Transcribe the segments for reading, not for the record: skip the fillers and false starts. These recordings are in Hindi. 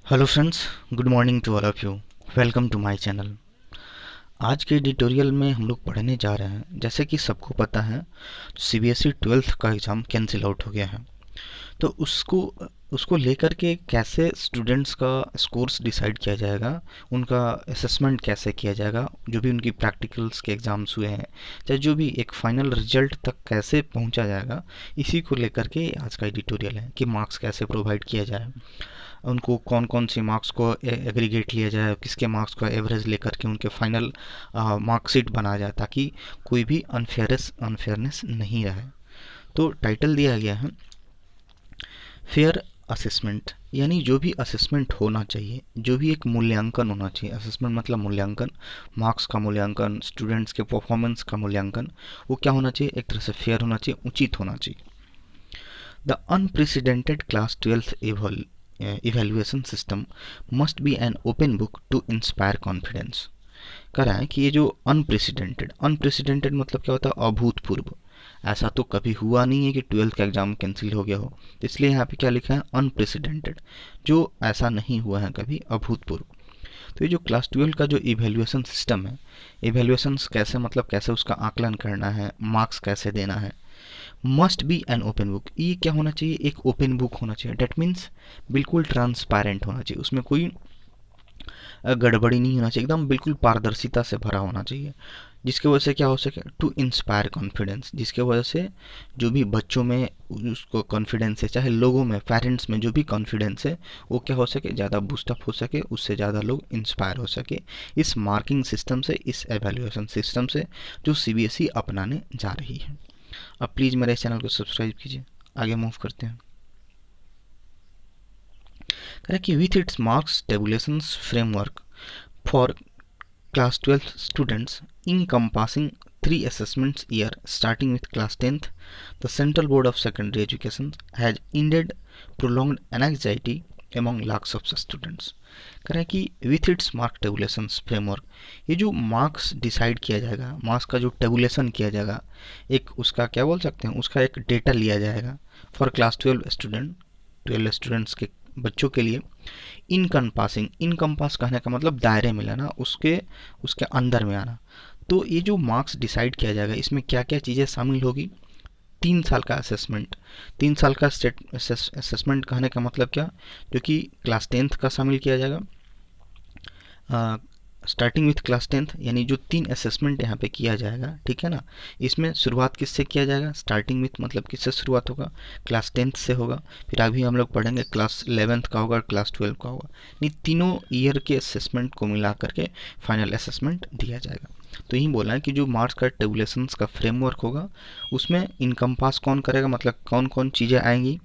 Hello friends, good morning to all of you. Welcome to my channel. आज के एडिटोरियल में हम लोग पढ़ने जा रहे हैं, जैसे कि सबको पता है सीबीएसई 12th का एग्ज़ाम कैंसिल आउट हो गया है। तो उसको उसको लेकर के कैसे स्टूडेंट्स का स्कोर्स डिसाइड किया जाएगा, उनका असेसमेंट कैसे किया जाएगा, जो भी उनकी प्रैक्टिकल्स के एग्ज़ाम्स हुए हैं, चाहे जो भी एक फाइनल रिजल्ट तक कैसे पहुंचा जाएगा, इसी को लेकर के आज का एडिटोरियल है कि मार्क्स कैसे प्रोवाइड किया जाए, उनको कौन कौन सी मार्क्स को एग्रीगेट लिया जाए, किसके मार्क्स को एवरेज लेकर के उनके फाइनल मार्कशीट बनाया जाए, ताकि कोई भी अनफेयरनेस नहीं रहे। तो टाइटल दिया गया है फेयर असेसमेंट, यानी जो भी असेसमेंट होना चाहिए, जो भी एक मूल्यांकन होना चाहिए। असेसमेंट मतलब मूल्यांकन, मार्क्स का मूल्यांकन, स्टूडेंट्स के परफॉर्मेंस का मूल्यांकन, वो क्या होना चाहिए? एक तरह से फेयर होना चाहिए, उचित होना चाहिए। The unprecedented class 12th evaluation system must be an open book to inspire confidence। कह रहा है कि ये जो अनप्रेसिडेंटेड मतलब क्या होता है? अभूतपूर्व। ऐसा तो कभी हुआ नहीं है कि 12th का एग्जाम कैंसिल हो गया हो, तो इसलिए यहाँ पे क्या लिखा है? अनप्रेसिडेंटेड, जो ऐसा नहीं हुआ है कभी, अभूतपूर्व। तो ये जो क्लास 12 का जो इवेल्युएशन सिस्टम है, इवेल्युएशन कैसे मतलब कैसे उसका आकलन करना है, मार्क्स कैसे देना है, must be an open book. ये क्या होना चाहिए? एक ओपन बुक होना चाहिए। डेट मीन्स बिल्कुल ट्रांसपेरेंट होना चाहिए, उसमें कोई गड़बड़ी नहीं होना चाहिए, एकदम बिल्कुल पारदर्शिता से भरा होना चाहिए, जिसकी वजह से क्या हो सके? टू इंस्पायर कॉन्फिडेंस, जिसके वजह से जो भी बच्चों में उसको कॉन्फिडेंस है, चाहे लोगों में, पेरेंट्स में जो भी कॉन्फिडेंस है, वो क्या हो सके? ज़्यादा बूस्टअप हो सके, उससे ज़्यादा लोग इंस्पायर हो सके इस मार्किंग सिस्टम से, इस एवेल्युएशन सिस्टम से जो सीबीएसई अपनाने जा रही है। अब प्लीज़ मेरे चैनल को सब्सक्राइब कीजिए। आगे मूव करते हैं। कह रहा है कि with its marks tabulations framework for class 12 students encompassing 3 assessments year starting with class 10th, the Central Board of Secondary Education has ended prolonged anxiety among lakhs of students। कह रहा है कि with it's mark tabulation framework, ये जो मार्क्स डिसाइड किया जाएगा, मार्क्स का जो टेबुलेशन किया जाएगा, एक उसका क्या बोल सकते हैं, उसका एक डेटा लिया जाएगा फॉर क्लास 12 स्टूडेंट्स के बच्चों के लिए। इनकम्पास कहने का मतलब दायरे में लाना, उसके उसके अंदर में आना। तो ये जो मार्क्स डिसाइड किया जाएगा, इसमें क्या क्या चीज़ें शामिल होगी? 3 साल का असेसमेंट। 3 साल का असेसमेंट कहने का मतलब क्या? जो कि क्लास 10th का शामिल किया जाएगा, स्टार्टिंग विथ क्लास 10th, यानी जो 3 असेसमेंट यहाँ पे किया जाएगा, ठीक है ना। इसमें शुरुआत किससे किया जाएगा? स्टार्टिंग विथ मतलब किससे शुरुआत होगा? क्लास 10th से होगा। फिर अभी हम लोग पढ़ेंगे क्लास 11th का होगा, क्लास 12 का होगा। ये तीनों ईयर के असेसमेंट को मिला करके फाइनल असेसमेंट दिया जाएगा। तो यही बोला है कि जो मार्क्स का टेबुलेशंस का फ्रेमवर्क होगा, उसमें इनकम्पास कौन करेगा, मतलब कौन कौन चीज़ें आएंगी।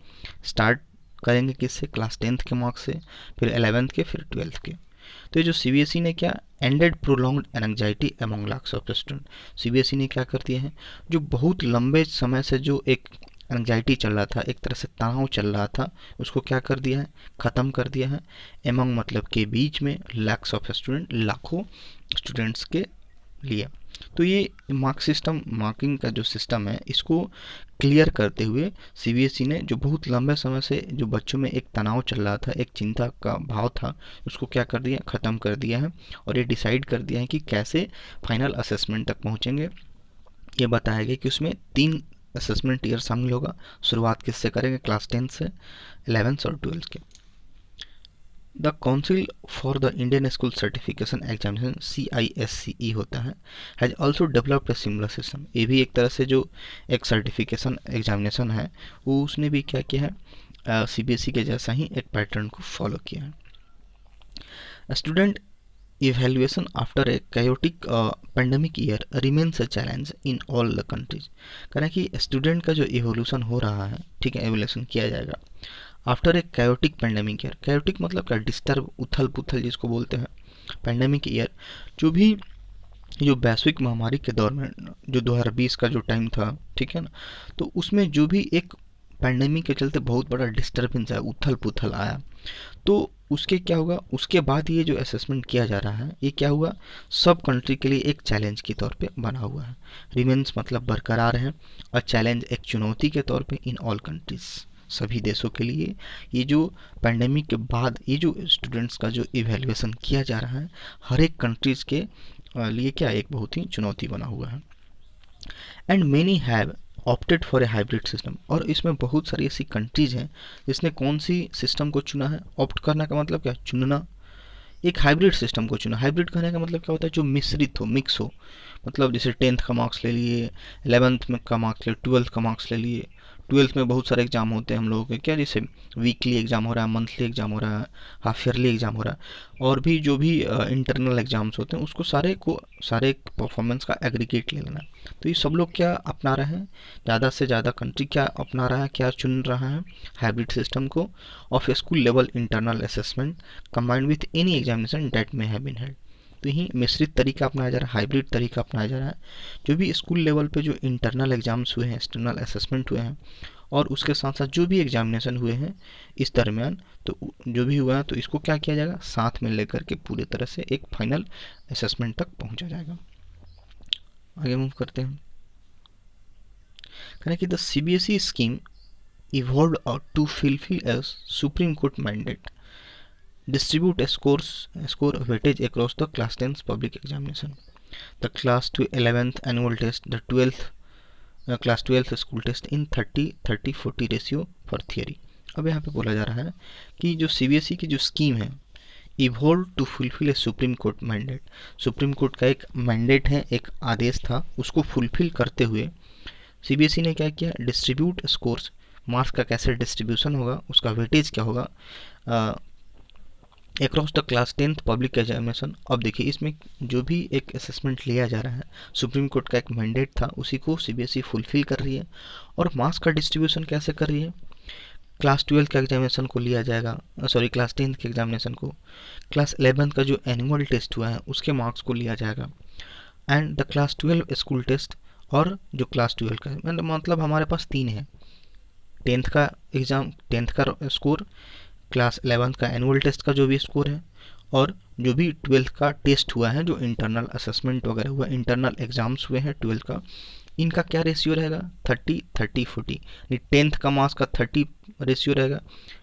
स्टार्ट करेंगे किससे? क्लास 10th के मार्क्स से, फिर 11th के, फिर 12th के। तो ये जो सीबीएसई ने क्या ended prolonged anxiety among lakhs of student, CBSE ने क्या कर दिया है? जो बहुत लंबे समय से जो एक एंजाइटी चल रहा था, एक तरह से तनाव चल रहा था, उसको क्या कर दिया है? ख़त्म कर दिया है। एमंग मतलब के बीच में, लैक्स ऑफ स्टूडेंट लाखों स्टूडेंट्स के लिए। तो ये मार्किंग का जो सिस्टम है, इसको क्लियर करते हुए सीबीएसई ने जो बहुत लंबे समय से जो बच्चों में एक तनाव चल रहा था, एक चिंता का भाव था, उसको क्या कर दिया? ख़त्म कर दिया है। और ये डिसाइड कर दिया है कि कैसे फाइनल असेसमेंट तक पहुंचेंगे। ये बताया गया कि उसमें 3 असेसमेंट ईयर शामिल होगा। शुरुआत किससे करेंगे? क्लास 10 से, 11th और 12th के। The council for the Indian school certification examination CISCE होता है, has also developed a similar system. ये भी एक तरह से जो एक सर्टिफिकेशन एग्जामिनेशन है, वो उसने भी क्या किया है? CBSE के जैसा ही एक पैटर्न को फॉलो किया है। Student evaluation after a chaotic pandemic year remains a challenge in all the countries। कह रहा है कि स्टूडेंट का जो इवोल्यूशन हो रहा है, ठीक है, एवोल्यूशन किया जाएगा after a chaotic pandemic year. chaotic मतलब क्या? डिस्टर्ब, उथल पुथल जिसको बोलते हैं। पैंडेमिक ईयर, जो भी जो वैश्विक महामारी के दौर में, जो 2020 का जो टाइम था, ठीक है ना, तो उसमें जो भी एक पैंडेमिक के चलते बहुत बड़ा डिस्टर्बेंस आया, उथल पुथल आया, तो उसके क्या होगा? उसके बाद ये जो असेसमेंट किया जा रहा है, ये क्या हुआ? सब कंट्री के लिए एक चैलेंज के तौर पे बना हुआ है। रिमेन्स मतलब बरकरार है, और चैलेंज एक चुनौती के तौर पे इन ऑल कंट्रीज, सभी देशों के लिए। ये जो पैंडेमिक के बाद ये जो स्टूडेंट्स का जो इवैल्यूएशन किया जा रहा है हर एक कंट्रीज़ के लिए क्या एक बहुत ही चुनौती बना हुआ है। And many have opted for a hybrid system, और इसमें बहुत सारी ऐसी कंट्रीज हैं जिसने कौन सी सिस्टम को चुना है। ऑप्ट करना का मतलब क्या, चुनना। एक हाइब्रिड सिस्टम को चुना। हाइब्रिड कहने का मतलब क्या होता है, जो मिश्रित हो, मिक्स हो। मतलब जैसे 10th का मार्क्स ले लिए, 11th में का मार्क्स ले, 12th का मार्क्स ले लिए। 12th में बहुत सारे एग्जाम होते हैं हम लोगों के, क्या जैसे वीकली एग्जाम हो रहा है, मंथली एग्जाम हो रहा है, हाफ ईयरली एग्जाम हो रहा है, और भी जो भी इंटरनल एग्जाम्स होते हैं उसको सारे परफॉर्मेंस का एग्रीगेट ले लेना। तो ये सब लोग क्या अपना रहे हैं, ज़्यादा से ज़्यादा कंट्री क्या अपना रहा है, क्या चुन रहा है, हाइब्रिड सिस्टम को of school level internal assessment combined with any examination date में हैव बीन हेल्ड। तो यही मिश्रित तरीका अपनाया जा रहा है, हाइब्रिड तरीका अपनाया जा रहा है। जो भी स्कूल लेवल पे जो इंटरनल एग्जाम्स हुए हैं, एक्सटर्नल असेसमेंट हुए हैं, और उसके साथ साथ जो भी एग्जामिनेशन हुए हैं इस दरमियान, तो जो भी हुआ है तो इसको क्या किया जाएगा, साथ में लेकर के पूरी तरह से एक फाइनल असेसमेंट तक पहुंचा जाएगा। आगे मूव करते हैं। कहना कि the CBSE scheme evolved to fulfill a Supreme Court mandate, distribute a score weightage across the class 10th public examination, the class to 11th annual test, the 12th class 12th school test in 30-30-40 ratio for theory. अब यहाँ पे बोला जा रहा है कि जो CBSE की जो स्कीम है, evolve to fulfil a Supreme Court mandate, Supreme Court का एक मैंडेट है, एक आदेश था, उसको फुलफिल करते हुए CBSE ने क्या किया, डिस्ट्रीब्यूट स्कोर्स, मार्क्स का कैसे डिस्ट्रीब्यूशन होगा, उसका वेटेज क्या होगा across the class 10th public examination. अब देखिए इसमें जो भी एक असेसमेंट लिया जा रहा है, सुप्रीम कोर्ट का एक मैंडेट था, उसी को CBSE फुलफिल कर रही है। और मार्क्स का डिस्ट्रीब्यूशन कैसे कर रही है, क्लास 12 के एग्जामिनेशन को लिया जाएगा, सॉरी क्लास 10th के एग्जामिनेशन को, क्लास 11th का जो एनुअल टेस्ट हुआ है उसके मार्क्स को लिया जाएगा, and the class 12 school test, और जो क्लास 12 का मतलब हमारे पास 3 है, 10th का एग्ज़ाम, 10th का स्कोर, क्लास 11th का एनुअल टेस्ट का जो भी स्कोर है, और जो भी 12th का टेस्ट हुआ है, जो इंटरनल असेसमेंट वगैरह हुआ, इंटरनल एग्जाम्स हुए हैं 12th का, इनका क्या रेशियो रहेगा, 30-30-40। 10th का मार्क्स का 30 रेशियो रहेगा,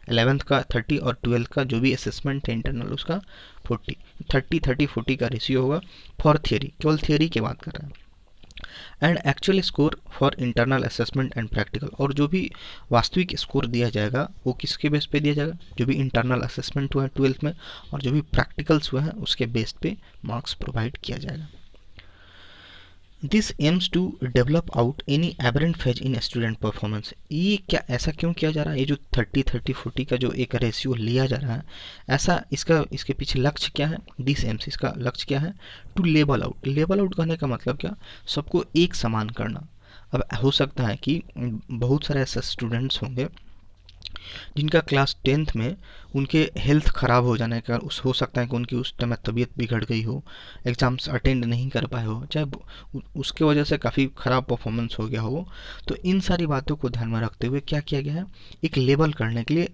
11th का 30, और 12th का जो भी असेसमेंट है इंटरनल उसका 40। 30-30-40 का रेशियो होगा फॉर थियरी, केवल थियरी की बात कर रहे हैं। And actual score for internal assessment and practical, और जो भी वास्तविक स्कोर दिया जाएगा वो किसके बेस पे दिया जाएगा, जो भी इंटरनल असेसमेंट हुआ है 12th में, और जो भी प्रैक्टिकल्स हुए हैं उसके बेस पे मार्क्स प्रोवाइड किया जाएगा। This aims to develop out any aberrant phase in student performance. ये क्या, ऐसा क्यों किया जा रहा है, ये जो 30-30-40 का जो एक रेशियो लिया जा रहा है, ऐसा इसके पीछे लक्ष्य क्या है, दिस एम्स, इसका लक्ष्य क्या है, to label out. Label out करने का मतलब क्या, सबको एक समान करना। अब हो सकता है कि बहुत सारे ऐसे स्टूडेंट्स होंगे जिनका क्लास 10th में उनके हेल्थ ख़राब हो जाने का हो सकता है कि उनकी उस टाइम तबीयत बिगड़ गई हो, एग्ज़ाम्स अटेंड नहीं कर पाए हो, चाहे उसके वजह से काफ़ी ख़राब परफॉर्मेंस हो गया हो। तो इन सारी बातों को ध्यान में रखते हुए क्या किया गया है, एक लेबल करने के लिए,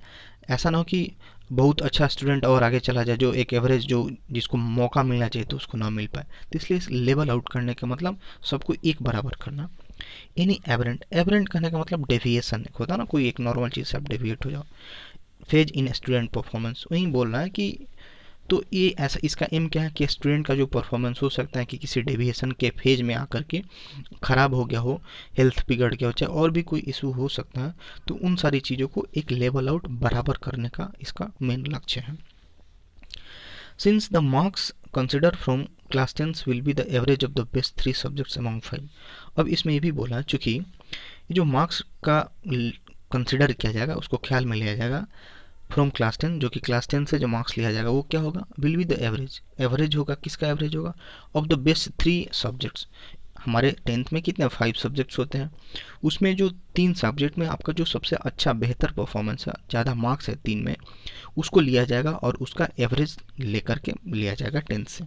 ऐसा ना हो कि बहुत अच्छा स्टूडेंट और आगे चला जाए, जो एक एवरेज, जो जिसको मौका मिलना चाहिए तो उसको ना मिल पाए। तो इसलिए इस लेबल आउट करने का मतलब सबको एक बराबर करना। एनी एबरेंट, एबरेंट कहने का मतलब डेविएशन, एक होता है ना, कोई एक नॉर्मल चीज़ से आप डेविएट हो जाओ, फेज इन स्टूडेंट परफॉर्मेंस, वही बोल रहा है कि तो ये ऐसा, इसका एम क्या है कि स्टूडेंट का जो परफॉर्मेंस हो सकता है कि किसी डेविएशन के फेज में आकर के ख़राब हो गया हो, हेल्थ बिगड़ गया हो, चाहे और भी कोई इशू हो सकता है, तो उन सारी चीज़ों को एक लेवल आउट बराबर करने का इसका मेन लक्ष्य है। Since the marks consider from class 10 will be the average of the best 3 subjects among 5। अब इसमें ये भी बोला है, चूँकि ये जो मार्क्स का कंसिडर किया जाएगा, उसको ख्याल में लिया जाएगा फ्रॉम क्लास 10, जो कि क्लास 10 से जो मार्क्स लिया जाएगा वो क्या होगा, will be the average, average होगा, किसका एवरेज होगा, ऑफ द बेस्ट 3 सब्जेक्ट्स। हमारे 10th में कितने 5 सब्जेक्ट्स होते हैं, उसमें जो 3 सब्जेक्ट में आपका जो सबसे अच्छा बेहतर परफॉर्मेंस है, ज़्यादा मार्क्स है 3 में, उसको लिया जाएगा और उसका एवरेज लेकर के लिया जाएगा 10th से।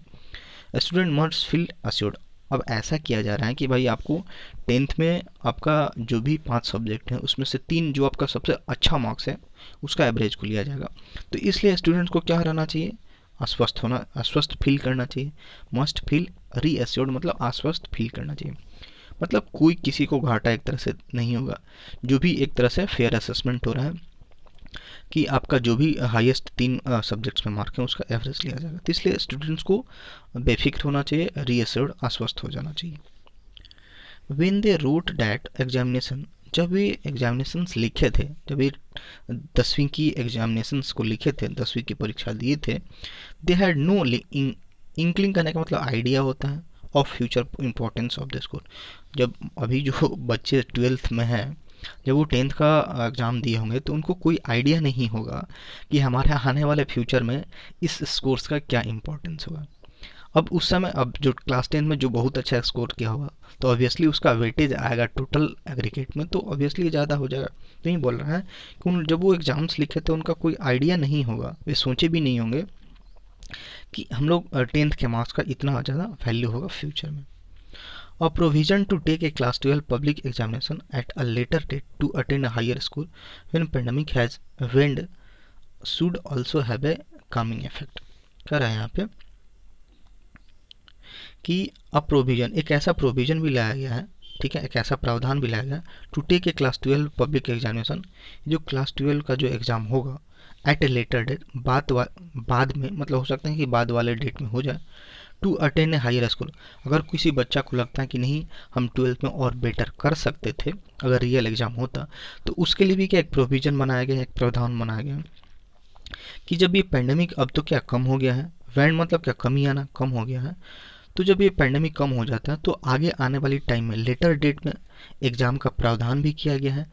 Student must feel assured. अब ऐसा किया जा रहा है कि भाई आपको 10th में आपका जो भी 5 सब्जेक्ट हैं उसमें से 3 जो आपका सबसे अच्छा मार्क्स है उसका एवरेज को लिया जाएगा। तो इसलिए स्टूडेंट्स को क्या रहना चाहिए, आश्वस्त फील करना चाहिए। मस्ट फील रीअश्योर्ड मतलब आश्वस्त फील करना चाहिए। मतलब कोई किसी को घाटा एक तरह से नहीं होगा, जो भी एक तरह से फेयर असेसमेंट हो रहा है कि आपका जो भी हाईएस्ट 3 सब्जेक्ट्स में मार्क है उसका एवरेज लिया जाएगा। तो इसलिए स्टूडेंट्स को बेफिक्र होना चाहिए, रीअश्योर्ड, आश्वस्त हो जाना चाहिए। When they wrote that examination, जब ये एग्जामिनेशंस लिखे थे, जब ये 10वीं की एग्जामिनेशंस को लिखे थे, 10वीं की परीक्षा दिए थे, दे हैड नो इंक्लिंग करने का मतलब आइडिया होता है of future importance of the score. जब अभी जो बच्चे 12th में हैं, जब वो 10th का एग्ज़ाम दिए होंगे तो उनको कोई आइडिया नहीं होगा कि हमारे आने वाले फ्यूचर में इस स्कोर्स का क्या इंपॉर्टेंस होगा। अब उस समय, अब जो क्लास 10 में जो बहुत अच्छा स्कोर किया होगा तो ऑब्वियसली उसका वेटेज आएगा टोटल एग्रीगेट में, तो ऑब्वियसली ज़्यादा हो जाएगा। तो ये बोल रहा है कि जब वो एग्ज़ाम्स लिखे थे उनका कोई आइडिया नहीं होगा, वे सोचे भी नहीं होंगे कि हम लोग 10th के मार्क्स का इतना ज़्यादा वैल्यू होगा फ्यूचर में। A provision to take a class 12 public examination at a later date to attain a higher school when pandemic has waned should also have a calming effect। कह रहा है यहाँ पे कि अब प्रोविजन, एक ऐसा प्रोविजन भी लाया गया है, ठीक है, एक ऐसा प्रावधान भी लाया गया to take a class 12 public examination, जो क्लास 12 का जो एग्ज़ाम होगा एट ए लेटर डेट, बाद में, मतलब हो सकता है कि बाद वाले डेट में हो जाए, to attain a higher school. अगर किसी बच्चा को लगता है कि नहीं हम 12th में और बेटर कर सकते थे अगर रियल एग्ज़ाम होता, तो उसके लिए भी क्या एक प्रोविज़न बनाया गया है, एक प्रावधान बनाया गया है कि जब ये पेंडेमिक अब तो क्या कम हो गया है, वैन मतलब क्या कमी आना कम हो गया है, तो जब ये पेंडेमिक कम हो जाता है तो आगे आने वाली टाइम में लेटर डेट में एग्ज़ाम का प्रावधान भी किया गया है,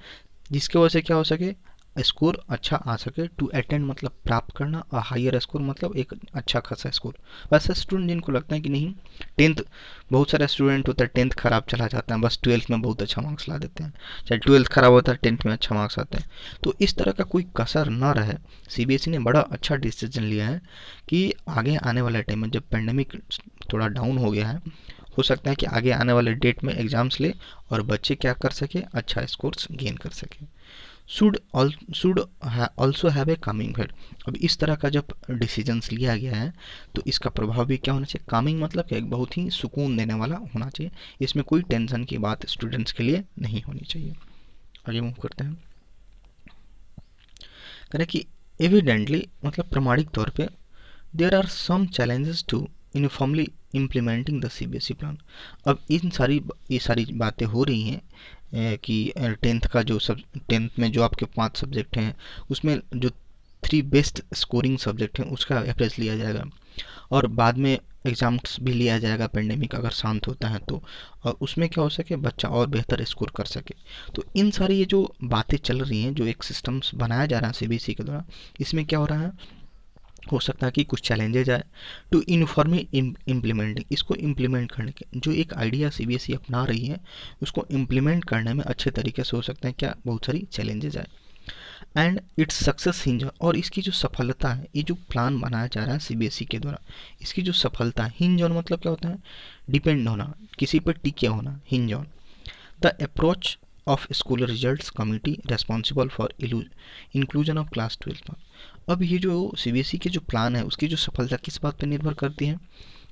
जिसकी वजह से क्या हो सके, स्कोर अच्छा आ सके। टू अटेंड मतलब प्राप्त करना, और हायर स्कोर मतलब एक अच्छा खासा स्कोर। वैसे स्टूडेंट जिनको लगता है कि नहीं 10th, बहुत सारे स्टूडेंट होता है 10th खराब चला जाता है, बस 12th में बहुत अच्छा मार्क्स ला देते हैं, चाहे 12th खराब होता है 10th में अच्छा मार्क्स आते हैं, तो इस तरह का कोई कसर ना रहे, सीबीएसई ने बड़ा अच्छा डिसीजन लिया है कि आगे आने वाले टाइम में जब पेंडेमिक थोड़ा डाउन हो गया है, हो सकता है कि आगे आने वाले डेट में एग्ज़ाम्स ले और बच्चे क्या कर सके, अच्छा स्कोर्स गेन कर सके। Should also have a Kameng effect. अब इस तरह का जब डिसीजंस लिया गया है तो इसका प्रभाव भी क्या होना चाहिए, कामिंग मतलब क्या, एक बहुत ही सुकून देने वाला होना चाहिए, इसमें कोई टेंशन की बात स्टूडेंट्स के लिए नहीं होनी चाहिए। आगे मूव करते हैं। करें कि एविडेंटली मतलब प्रमाणिक तौर पे there are some challenges to uniformly implementing the CBSE plan. अब ये सारी बातें हो रही हैं कि 10th का जो 10th में जो आपके 5 सब्जेक्ट हैं उसमें जो 3 बेस्ट स्कोरिंग सब्जेक्ट हैं उसका एवरेज लिया जाएगा, और बाद में एग्ज़ाम्स भी लिया जाएगा पेंडेमिक अगर शांत होता है तो, और उसमें क्या हो सके बच्चा और बेहतर स्कोर कर सके। तो इन सारी ये जो बातें चल रही हैं, जो एक सिस्टम्स बनाया जा रहा है सीबीएसई के द्वारा, इसमें क्या हो रहा है, हो सकता है कि कुछ चैलेंजेज आए टू यूनिफॉर्मली इम्प्लीमेंटिंग, इसको इम्प्लीमेंट करने के जो एक आइडिया सीबीएसई अपना रही है उसको इम्प्लीमेंट करने में अच्छे तरीके से हो सकते हैं क्या, बहुत सारी चैलेंजेज आए। एंड इट्स सक्सेस हिंज, और इसकी जो सफलता है, ये जो प्लान बनाया जा रहा है सीबीएसई के द्वारा, इसकी जो सफलता है, हिंज ऑन मतलब क्या होता है, डिपेंड होना, किसी पर टिके होना, hinge on the approach of school results committee responsible for inclusion of class 12। अब ये जो सीबीएसई के जो प्लान है उसकी जो सफलता किस बात पर निर्भर करती है,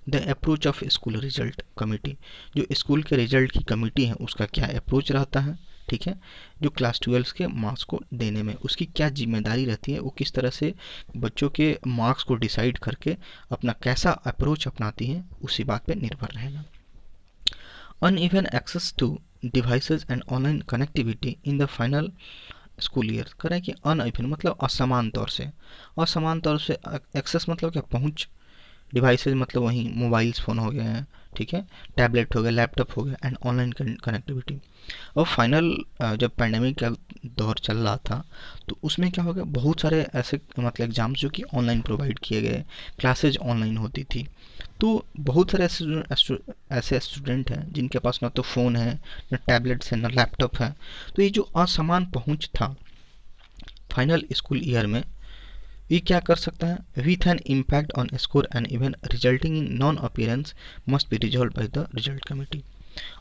the approach of school result committee, जो स्कूल के रिजल्ट की कमेटी है उसका क्या अप्रोच रहता है, ठीक है, जो क्लास 12 के मार्क्स को देने में उसकी क्या जिम्मेदारी रहती है, वो किस तरह से बच्चों के मार्क्स को डिसाइड करके अपना कैसा अप्रोच अपनाती है, उसी बात पर निर्भर रहेगा। Uneven access to devices and online connectivity in the final school year. करें कि अनइवन मतलब असमान तौर से, असमान तौर से एक्सेस मतलब क्या, पहुंच, डिवाइसेज मतलब वही मोबाइल्स फ़ोन हो गए हैं, ठीक है, टैबलेट हो गया, लैपटॉप हो गया, एंड ऑनलाइन कनेक्टिविटी। और फाइनल जब पैंडेमिक का दौर चल रहा था तो उसमें क्या हो गया, बहुत सारे ऐसे मतलब एग्ज़ाम्स जो कि ऑनलाइन प्रोवाइड किए गए, क्लासेज ऑनलाइन होती थी, तो बहुत सारे ऐसे स्टूडेंट हैं जिनके पास ना तो फ़ोन है, ना टैबलेट्स है, ना लैपटॉप है, तो ये जो असमान पहुंच था फाइनल स्कूल ईयर में, ये क्या कर सकता है, with an impact on score and even resulting in non appearance must be resolve by the result committee.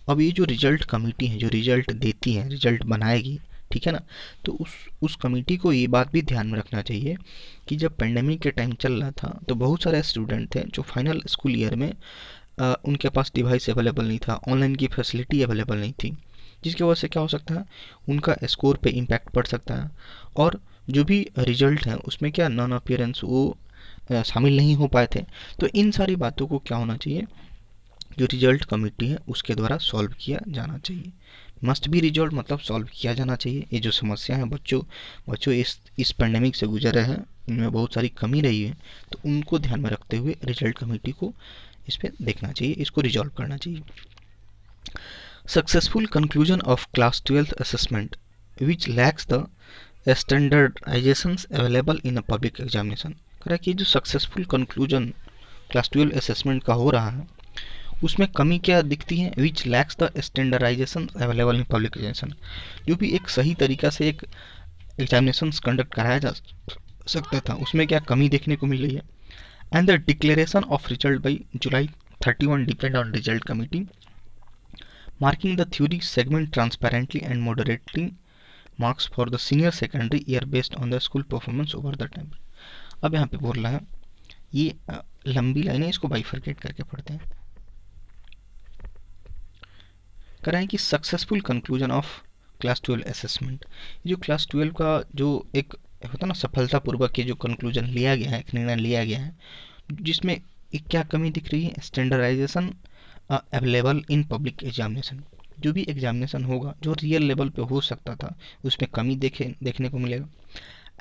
अब ये जो रिजल्ट कमेटी है जो रिजल्ट देती है, रिजल्ट बनाएगी, ठीक है ना, तो उस कमेटी को ये बात भी ध्यान में रखना चाहिए कि जब पेंडेमिक के टाइम चल रहा था तो बहुत सारे स्टूडेंट थे जो फाइनल स्कूल ईयर में उनके पास डिवाइस अवेलेबल नहीं था, ऑनलाइन की फैसिलिटी अवेलेबल नहीं थी, जिसकी वजह से क्या हो सकता है, उनका स्कोर पे इम्पैक्ट पड़ सकता है। और जो भी रिजल्ट है उसमें क्या नॉन अपीयरेंस वो शामिल नहीं हो पाए थे। तो इन सारी बातों को क्या होना चाहिए, जो रिजल्ट कमेटी है उसके द्वारा सॉल्व किया जाना चाहिए। मस्ट बी रिजॉल्व मतलब सॉल्व किया जाना चाहिए। ये जो समस्या है बच्चों बच्चों इस पैंडेमिक से गुजर रहे हैं, इनमें बहुत सारी कमी रही है, तो उनको ध्यान में रखते हुए रिजल्ट कमेटी को इस पर देखना चाहिए, इसको रिजॉल्व करना चाहिए। Successful conclusion of class 12th assessment which lacks the standardisations available in a public examination. कह रहा है कि जो सक्सेसफुल कंक्लूजन क्लास 12 असेसमेंट का हो रहा है उसमें कमी क्या दिखती है, which lacks the standardisation available in public examination. जो भी एक सही तरीका से एक एग्जामिनेशन कंडक्ट कराया जा सकता था उसमें क्या कमी देखने को मिल रही है। And the declaration of result by July 31 depend on result committee marking the theory segment transparently and moderating marks for the senior secondary year based on the school performance over the time. अब यहाँ पे बोल रहा है, ये लंबी लाइन है, इसको बाइफरकेट करके पढ़ते हैं। कह रहे हैं कि successful conclusion of class 12 assessment, जो क्लास 12 का जो एक होता है ना सफलतापूर्वक के जो कंक्लूजन लिया गया है, एक निर्णय लिया गया है, जिसमें एक क्या कमी दिख रही है, standardisation available in public examination. जो भी एग्जामिनेशन होगा जो रियल लेवल पे हो सकता था उसमें कमी देखने को मिलेगा।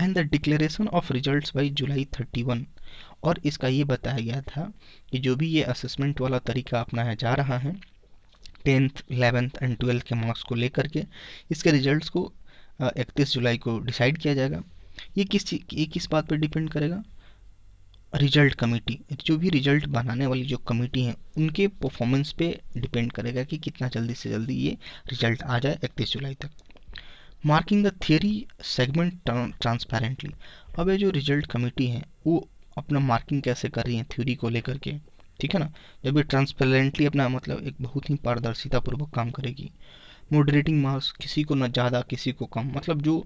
And the declaration of results by July 31, और इसका ये बताया गया था कि जो भी ये असेसमेंट वाला तरीका अपनाया जा रहा है 10th 11th एंड 12th के मार्क्स को लेकर के, इसके रिजल्ट्स को 31 जुलाई को डिसाइड किया जाएगा। ये किस बात पर डिपेंड करेगा, रिजल्ट कमेटी, जो भी रिजल्ट बनाने वाली जो कमेटी है उनके परफॉर्मेंस पे डिपेंड करेगा कि कितना जल्दी से जल्दी ये रिजल्ट आ जाए 31 जुलाई तक। Marking the theory segment transparently, अब ये जो रिजल्ट कमेटी है वो अपना मार्किंग कैसे कर रही है थ्योरी को लेकर के, ठीक है ना। जब ये ट्रांसपेरेंटली अपना मतलब एक बहुत ही पारदर्शिता पूर्वक काम करेगी। मॉडरेटिंग मार्क्स, किसी को न ज़्यादा किसी को कम, मतलब जो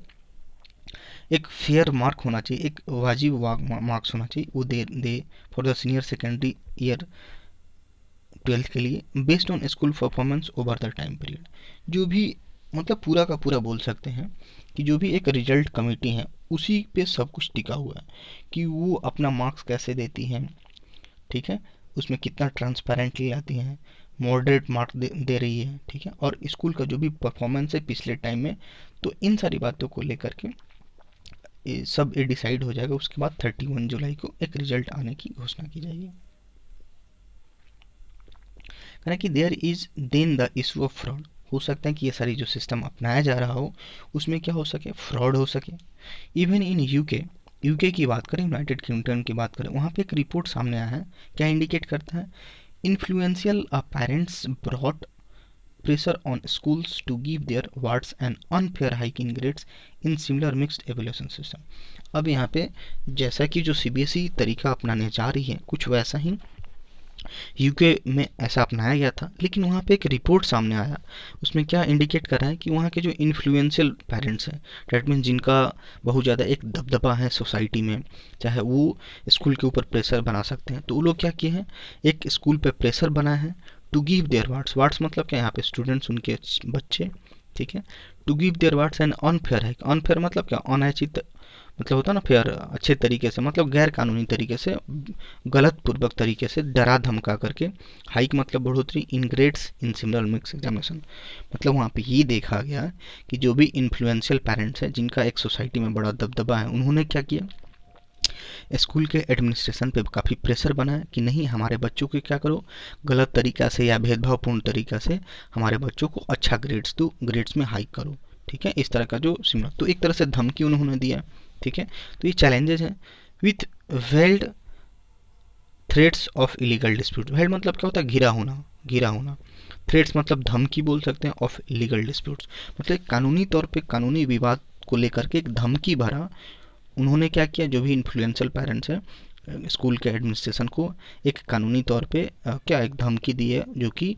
एक फेयर मार्क होना चाहिए, एक वाजिब मार्क्स होना चाहिए, वो they for the senior secondary year 12th के लिए based on school performance over the time period. जो भी मतलब पूरा का पूरा बोल सकते हैं कि जो भी एक रिजल्ट कमेटी है उसी पे सब कुछ टिका हुआ है कि वो अपना मार्क्स कैसे देती हैं, ठीक है, उसमें कितना ट्रांसपेरेंटली आती हैं, मॉडरेट मार्क दे रही है, ठीक है, और स्कूल का जो भी परफॉर्मेंस है पिछले टाइम में, तो इन सारी बातों को लेकर के सब ये डिसाइड हो जाएगा। उसके बाद 31 जुलाई को एक रिजल्ट आने की घोषणा की जाएगी। कहना कि there is then the issue of fraud, हो सकता है कि ये सारी जो सिस्टम अपनाया जा रहा हो उसमें क्या हो सके, फ्रॉड हो सके। इवन इन यूके की बात करें, यूनाइटेड किंगडम की बात करें, वहाँ पे एक रिपोर्ट सामने आया है, क्या इंडिकेट करता है, influential parents brought pressure on schools to give their wards an unfair hike in grades in similar mixed evaluation system। अब यहाँ पे जैसा कि जो सीबीएसई तरीका अपनाने जा रही है कुछ वैसा ही यूके में ऐसा अपनाया गया था, लेकिन वहाँ पे एक रिपोर्ट सामने आया, उसमें क्या इंडिकेट कर रहा है कि वहाँ के जो इन्फ्लुएंशियल पेरेंट्स हैं, डेट मीन जिनका बहुत ज़्यादा एक दबदबा है सोसाइटी में, चाहे वो स्कूल के ऊपर प्रेशर बना सकते हैं, तो वो लोग क्या किए हैं, एक स्कूल पे प्रेशर बनाए हैं टू गिव देयर वार्ड्स मतलब क्या, यहाँ पे स्टूडेंट्स उनके बच्चे, ठीक है, to give their wards and unfair है, अनफेयर मतलब क्या, अनैचित मतलब होता है ना, फेयर अच्छे तरीके से मतलब गैर कानूनी तरीके से, गलत पूर्वक तरीके से डरा धमका करके, हाइक मतलब बढ़ोतरी, in grades in similar mix examination, मतलब वहाँ पे ये देखा गया कि जो भी इन्फ्लुएंशियल पेरेंट्स हैं जिनका एक सोसाइटी में बड़ा दबदबा है, उन्होंने क्या किया, स्कूल के एडमिनिस्ट्रेशन पे काफ़ी प्रेशर बनाया कि नहीं, हमारे बच्चों को क्या करो, गलत तरीका से या भेदभावपूर्ण तरीका से हमारे बच्चों को अच्छा ग्रेड्स दो, ग्रेड्स में हाइक करो, ठीक है, इस तरह का जो सिमिलर, तो एक तरह से धमकी उन्होंने दिया, ठीक है। तो ये चैलेंजेस हैं with weld threats of illegal dispute. Weld मतलब क्या होता है, घिरा होना, थ्रेट्स मतलब धमकी बोल सकते हैं, ऑफ इलीगल डिस्प्यूट्स मतलब कानूनी तौर पे कानूनी विवाद को लेकर के एक धमकी भरा, उन्होंने क्या किया, जो भी इन्फ्लुएंशियल पेरेंट्स हैं स्कूल के एडमिनिस्ट्रेशन को एक कानूनी तौर पे क्या एक धमकी दी है, जो कि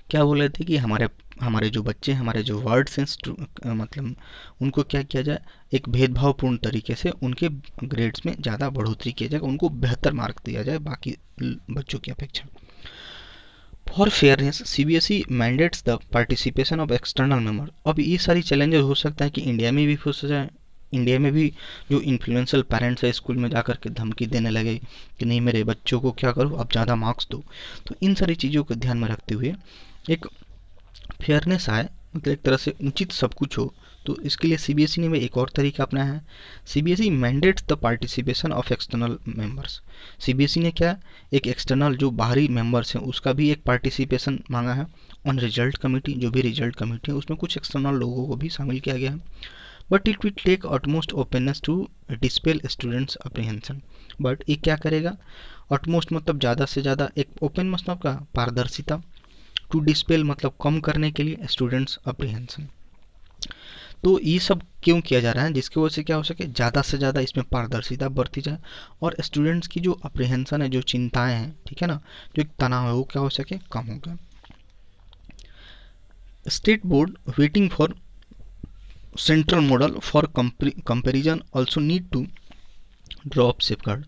क्या बोल रहे थे कि हमारे जो बच्चे, हमारे जो वर्ड्स हैं मतलब उनको क्या किया जाए, एक भेदभावपूर्ण तरीके से उनके ग्रेड्स में ज़्यादा बढ़ोतरी किया जाएगा, उनको बेहतर मार्क दिया जाए बाकी बच्चों की अपेक्षा। For fairness CBSE mandates the participation of external member. अब ये सारी चैलेंजेस हो सकता है कि इंडिया में भी फंस जाए, इंडिया में भी जो इन्फ्लुएंशियल पेरेंट्स है स्कूल में जाकर के धमकी देने लगे कि नहीं मेरे बच्चों को क्या करो अब ज़्यादा मार्क्स दो। तो इन सारी चीज़ों को ध्यान में रखते हुए एक फेयरनेस आए, मतलब एक तरह से उचित सब कुछ हो, तो इसके लिए सीबीएसई ने भी एक और तरीका अपनाया है। CBSE mandates the participation of external members. CBSE ने क्या, एक एक्सटर्नल जो बाहरी मेंबर्स हैं उसका भी एक पार्टिसिपेशन मांगा है। ऑन रिजल्ट कमेटी, जो भी रिजल्ट कमेटी है उसमें कुछ एक्सटर्नल लोगों को भी शामिल किया गया है। But it will take utmost openness to dispel students apprehension. But ये क्या करेगा, ऑटमोस्ट मतलब ज़्यादा से ज़्यादा, एक ओपन मतलब का पारदर्शिता, टू डिस्पेल मतलब कम करने के लिए स्टूडेंट्स अप्रीहेंशन। तो ये सब क्यों किया जा रहा है, जिसकी वजह से क्या हो सके ज़्यादा से ज़्यादा इसमें पारदर्शिता बढ़ती जाए और स्टूडेंट्स की जो अप्रीहेंशन है, जो चिंताएं हैं, ठीक है ना, जो एक तनाव है वो क्या हो सके कम हो गया। State board waiting for central model for comparison also need to drop safeguard.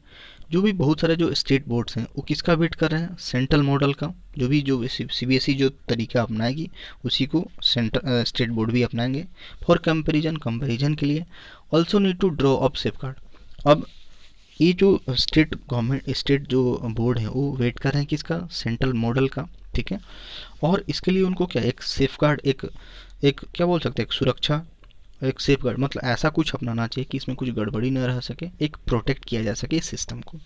जो भी बहुत सारे जो स्टेट बोर्ड्स हैं वो किसका वेट कर रहे हैं, सेंट्रल मॉडल का। जो सीबीएसई जो तरीका अपनाएगी उसी को स्टेट बोर्ड भी अपनाएंगे। फॉर कंपैरिजन के लिए also need to draw up safeguard. अब ये जो स्टेट जो बोर्ड है वो वेट कर रहे हैं किसका, सेंट्रल मॉडल का, ठीक है। और इसके लिए उनको क्या एक सेफगार्ड, एक क्या बोल सकते हैं, एक सुरक्षा, एक सेफगार्ड मतलब ऐसा कुछ अपनाना चाहिए कि इसमें कुछ गड़बड़ी न रह सके, एक प्रोटेक्ट किया जा सके इस सिस्टम को।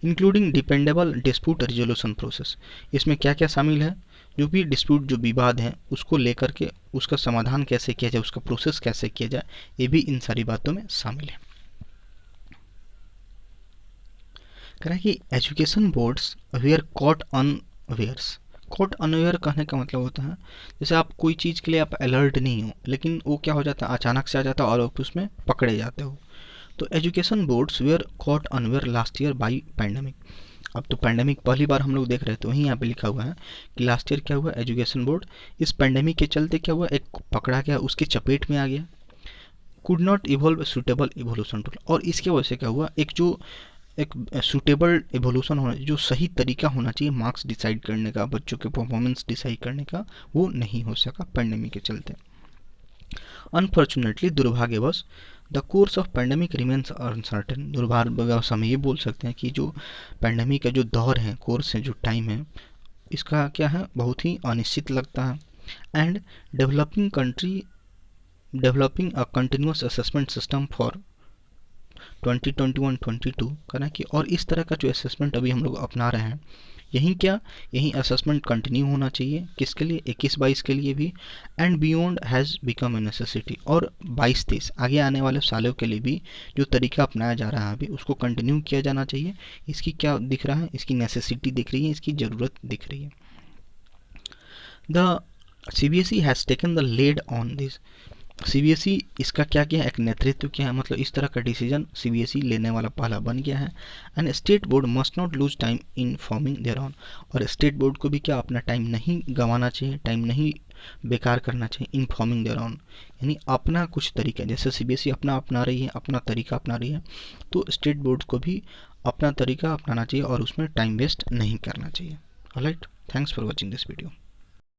Including dependable dispute resolution process. इसमें क्या क्या शामिल है, जो भी डिस्प्यूट, जो विवाद है उसको लेकर के उसका समाधान कैसे किया जाए, उसका प्रोसेस कैसे किया जाए, ये भी इन सारी बातों में शामिल है। कह रहा है कि education boards were caught unawares. Caught unaware कहने का मतलब होता है जैसे आप कोई चीज़ के लिए आप अलर्ट नहीं हो, लेकिन वो क्या हो जाता है अचानक से आ जाता है और आप उसमें पकड़े जाते हो। तो education boards were caught unaware last year by pandemic. अब तो पैंडमिक पहली बार हम लोग देख रहे थे, वहीं यहाँ पे लिखा हुआ है कि लास्ट ईयर क्या हुआ, एजुकेशन बोर्ड इस पैंडमिक के चलते क्या हुआ, एक पकड़ा गया, उसकी चपेट में आ गया। Could not evolve suitable evolution tool. और इसके वजह से क्या हुआ, एक सूटेबल एवोल्यूशन होना, जो सही तरीका होना चाहिए मार्क्स डिसाइड करने का, बच्चों के परफॉर्मेंस डिसाइड करने का, वो नहीं हो सका पैंडेमिक के चलते। अनफॉर्चुनेटली, दुर्भाग्यवश, the course of pandemic remains uncertain. दुर्भाग्यवश हम ये बोल सकते हैं कि जो पैंडेमिक का जो दौर है, कोर्स है, जो टाइम है, इसका क्या है बहुत ही अनिश्चित लगता है। And developing a continuous assessment system for 2021-22 करना कि, और इस तरह का जो असेसमेंट अभी हम लोग अपना रहे हैं, यही असेसमेंट कंटिन्यू होना चाहिए किसके लिए, 21-22 के लिए भी। And beyond has become a necessity. और 22-23 आगे आने वाले सालों के लिए भी जो तरीका अपनाया जा रहा है अभी, उसको कंटिन्यू किया जाना चाहिए। इसकी क्या दिख रहा है, इसकी नेसेसिटी दिख रही है, इसकी ज़रूरत दिख रही है। The CBSE has taken the lead on this. CBSE इसका क्या किया है, एक नेतृत्व किया है, मतलब इस तरह का डिसीजन सीबीएसई लेने वाला पहला बन गया है। And state board must not lose time in forming their on. और स्टेट बोर्ड को भी क्या अपना टाइम नहीं गंवाना चाहिए, टाइम नहीं बेकार करना चाहिए इन फॉर्मिंग देयर ऑन, यानी अपना कुछ तरीका, जैसे सीबीएसई अपना रही है, अपना तरीका अपना रही है, तो स्टेट बोर्ड को भी अपना तरीका अपनाना चाहिए और उसमें टाइम वेस्ट नहीं करना चाहिए। Alright, thanks for watching this video.